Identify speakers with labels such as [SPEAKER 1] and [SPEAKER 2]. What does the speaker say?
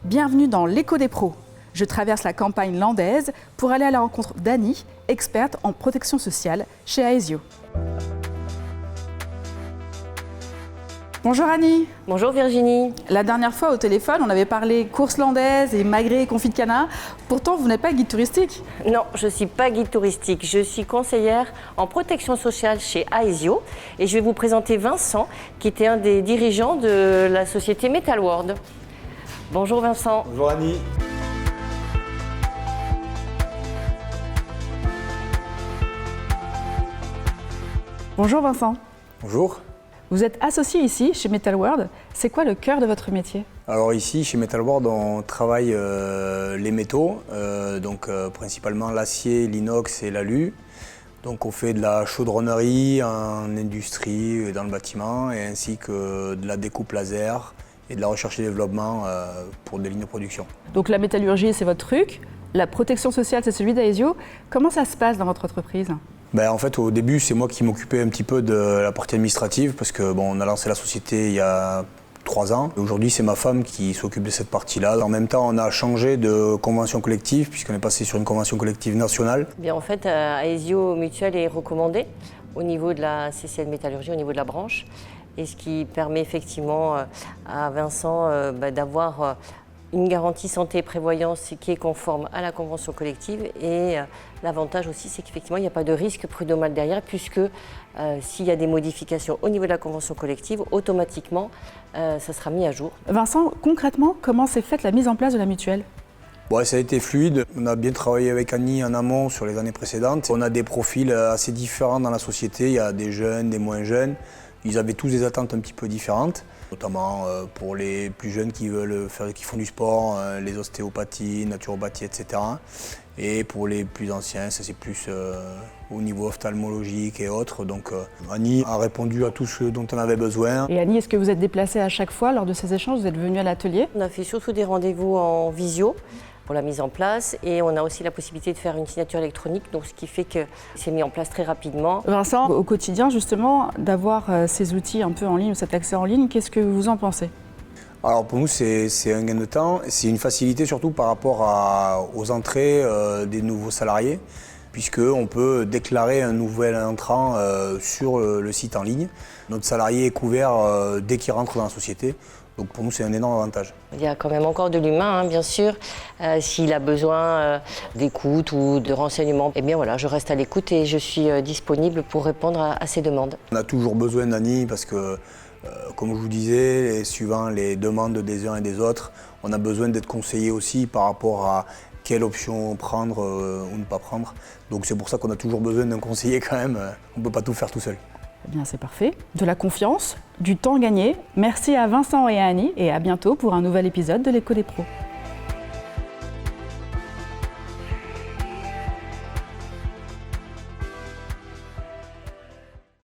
[SPEAKER 1] Bienvenue dans l'écho des pros. Je traverse la campagne landaise pour aller à la rencontre d'Annie, experte en protection sociale chez Aesio. Bonjour Annie.
[SPEAKER 2] Bonjour Virginie.
[SPEAKER 1] La dernière fois au téléphone, on avait parlé course landaise et magret et confit de canard. Pourtant, vous n'êtes pas guide touristique.
[SPEAKER 2] Non, je ne suis pas guide touristique. Je suis conseillère en protection sociale chez Aesio et je vais vous présenter Vincent, qui était un des dirigeants de la société Metal World. Bonjour Vincent.
[SPEAKER 3] Bonjour Annie.
[SPEAKER 1] Bonjour Vincent.
[SPEAKER 3] Bonjour.
[SPEAKER 1] Vous êtes associé ici chez Metal World. C'est quoi le cœur de votre métier ?
[SPEAKER 3] Alors ici, chez Metal World, on travaille les métaux, principalement l'acier, l'inox et l'alu. Donc on fait de la chaudronnerie en industrie et dans le bâtiment, et ainsi que de la découpe laser et de la recherche et développement pour des lignes de production.
[SPEAKER 1] Donc la métallurgie, c'est votre truc. La protection sociale, c'est celui d'Aesio. Comment ça se passe dans votre entreprise ?
[SPEAKER 3] En fait, au début, c'est moi qui m'occupais un petit peu de la partie administrative parce que on a lancé la société il y a 3 ans. Aujourd'hui, c'est ma femme qui s'occupe de cette partie-là. En même temps, on a changé de convention collective puisqu'on est passé sur une convention collective nationale.
[SPEAKER 2] Bien, en fait, Aesio Mutuelle est recommandé au niveau de la CCL Métallurgie, au niveau de la branche, et ce qui permet effectivement à Vincent d'avoir une garantie santé et prévoyance qui est conforme à la convention collective, et l'avantage aussi c'est qu'effectivement il n'y a pas de risque prud'homal derrière, puisque s'il y a des modifications au niveau de la convention collective, automatiquement ça sera mis à jour.
[SPEAKER 1] Vincent, concrètement, comment s'est faite la mise en place de la mutuelle ?
[SPEAKER 3] Ça a été fluide. On a bien travaillé avec Annie en amont sur les années précédentes. On a des profils assez différents dans la société. Il y a des jeunes, des moins jeunes. Ils avaient tous des attentes un petit peu différentes, notamment pour les plus jeunes qui font du sport, les ostéopathies, naturopathie, etc. Et pour les plus anciens, ça c'est plus au niveau ophtalmologique et autres. Donc Annie a répondu à tout ce dont on avait besoin.
[SPEAKER 1] Et Annie, est-ce que vous êtes déplacée à chaque fois lors de ces échanges ? Vous êtes venue à l'atelier ?
[SPEAKER 2] On a fait surtout des rendez-vous en visio pour la mise en place, et on a aussi la possibilité de faire une signature électronique, donc ce qui fait que c'est mis en place très rapidement.
[SPEAKER 1] Vincent, au quotidien justement, d'avoir ces outils un peu en ligne, cet accès en ligne, qu'est-ce que vous en pensez ?
[SPEAKER 3] Alors pour nous, c'est un gain de temps, c'est une facilité surtout par rapport aux entrées des nouveaux salariés, puisqu'on peut déclarer un nouvel entrant sur le site en ligne. Notre salarié est couvert dès qu'il rentre dans la société. Donc pour nous, c'est un énorme avantage.
[SPEAKER 2] Il y a quand même encore de l'humain, bien sûr. S'il a besoin d'écoute ou de renseignements, je reste à l'écoute et je suis disponible pour répondre à ces demandes.
[SPEAKER 3] On a toujours besoin d'Annie parce que, comme je vous disais, suivant les demandes des uns et des autres, on a besoin d'être conseillé aussi par rapport à quelle option prendre ou ne pas prendre. Donc c'est pour ça qu'on a toujours besoin d'un conseiller quand même. On ne peut pas tout faire tout seul.
[SPEAKER 1] Eh bien, c'est parfait. De la confiance, du temps gagné. Merci à Vincent et à Annie et à bientôt pour un nouvel épisode de l'Écho des pros.